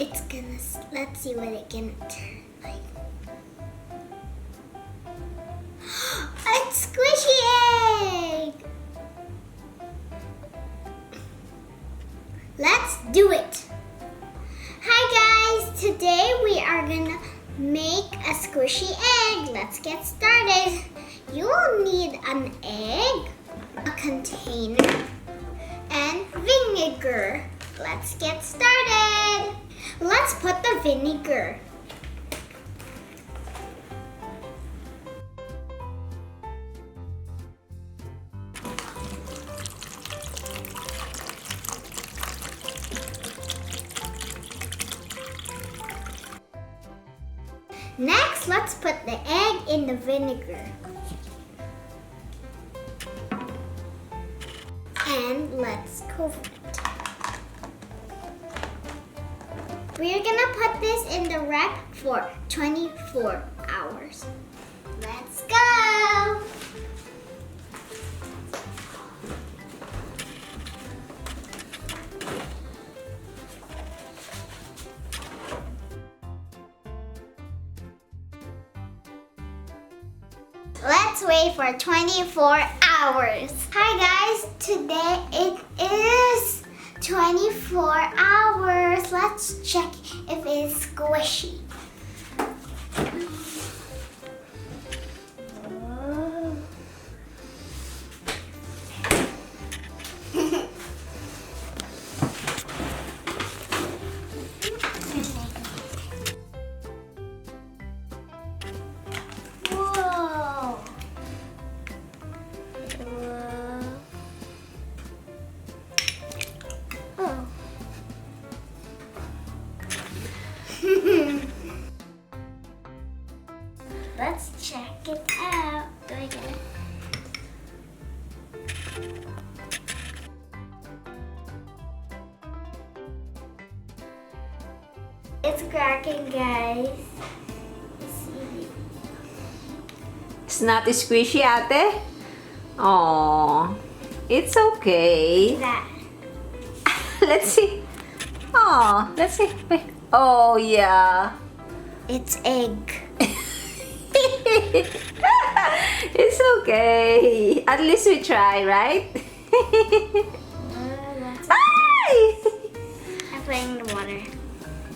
It's gonna, let's see what it can turn like. It's squishy egg! Let's do it! Hi guys, today we are gonna make a squishy egg. Let's get started. You will need an egg, a container, and vinegar. Let's get started. Let's put the vinegar. Next, let's put the egg in the vinegar. And let's cover it. We're gonna put this in the rack for 24 hours. Let's go! Let's wait for 24 hours. Hi guys, today it is 24 hours. Let's check if it's squishy. Let's check it out. Do I get it? It's cracking, guys. See? It's not squishy, ate? Oh, it's okay. That. Let's see. Oh, let's see. Wait. Oh, yeah. It's egg. It's okay. At least we try, right? That's Ay! I'm putting the water.